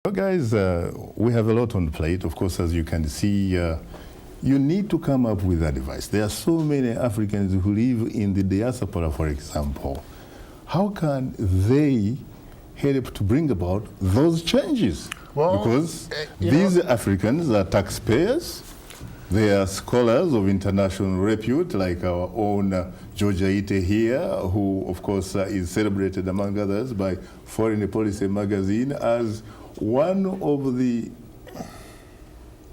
Well, guys, we have a lot on the plate. Of course, as you can see, you need to come up with advice. There are so many Africans who live in the diaspora, for example. How can they help to bring about those changes? Well, because these Africans are taxpayers. They are scholars of international repute, like our own George Ayittey here, who, of course, is celebrated, among others, by Foreign Policy magazine as one of the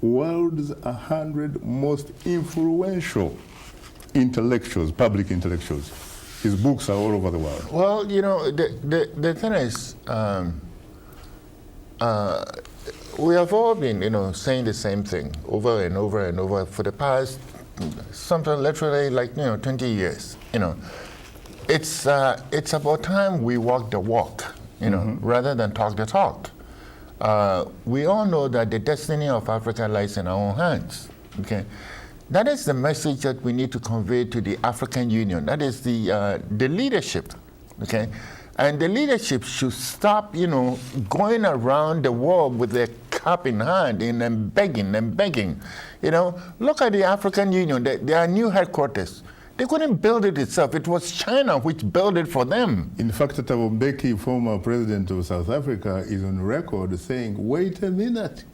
world's 100 most influential intellectuals, public intellectuals. His books are all over the world. Well, you know, the thing is, we have all been, saying the same thing over and over and over for the past, sometimes literally like, 20 years. It's about time we walk the walk, rather than talk the talk. We all know that the destiny of Africa lies in our own hands. Okay, that is the message that we need to convey to the African Union. That is the leadership. Okay. And the leadership should stop, going around the world with their cup in hand and begging and begging. Look at the African Union. Their new headquarters. They couldn't build it itself. It was China which built it for them. In fact, Thabo Mbeki, former president of South Africa, is on record saying, wait a minute,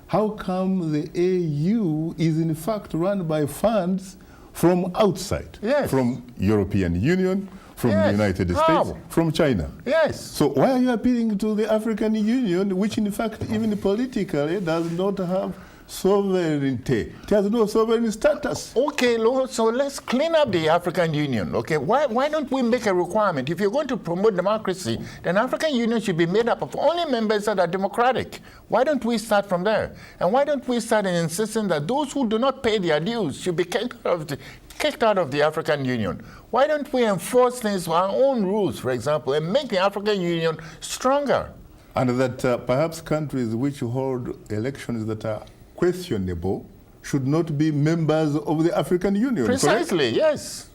how come the AU is in fact run by funds from outside? Yes. From European Union, from the United States, from China. Yes. So why are you appealing to the African Union, which in fact even politically does not have sovereignty? It has no sovereign status. Okay, Lord, so let's clean up the African Union, okay? Why don't we make a requirement? If you're going to promote democracy, then African Union should be made up of only members that are democratic. Why don't we start from there? And why don't we start in insisting that those who do not pay their dues should be kicked out of the African Union? Why don't we enforce things with our own rules, for example, and make the African Union stronger? And that perhaps countries which hold elections that are questionable should not be members of the African Union. Precisely, correct? Yes.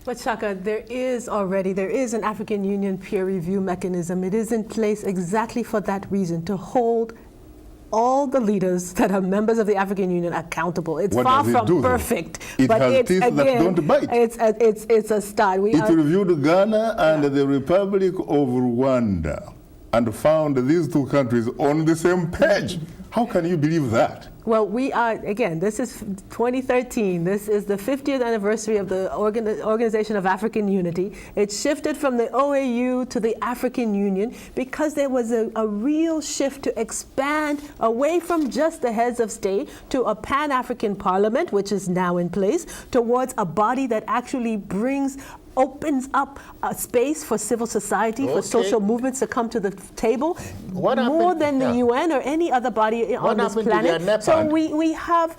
But Shaka, there is an African Union peer review mechanism. It is in place exactly for that reason, to hold all the leaders that are members of the African Union accountable. It's far from perfect, but it's teeth that don't bite. It's a start. It reviewed Ghana and the Republic of Rwanda and found these two countries on the same page. How can you believe that? Well, we are, again, this is 2013. This is the 50th anniversary of the Organization of African Unity. It shifted from the OAU to the African Union because there was a real shift to expand away from just the heads of state to a Pan-African Parliament, which is now in place, towards a body that actually opens up a space for civil society, for social movements to come to the table, more than the UN or any other body on this planet. So we have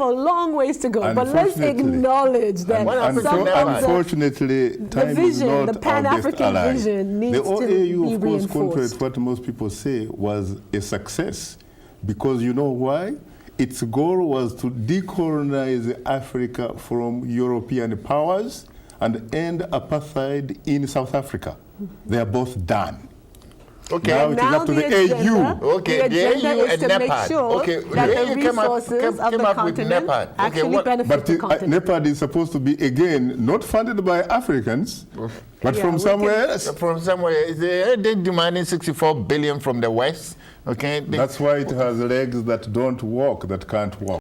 a long ways to go, but let's acknowledge that unfortunately, time is not the Pan-African vision needs to be reinforced. The OAU, of course, contrary to what most people say, was a success. Because you know why? Its goal was to decolonize Africa from European powers and end apartheid in South Africa. They are both done. Okay. Now it is up to the AU. Okay, the AU and NEPAD. Okay, that the resources of the continent actually benefit the continent. NEPAD is supposed to be, again, not funded by Africans, but from somewhere else. From somewhere. They're demanding 64 billion from the West. Okay. That's why it has legs that don't walk, that can't walk.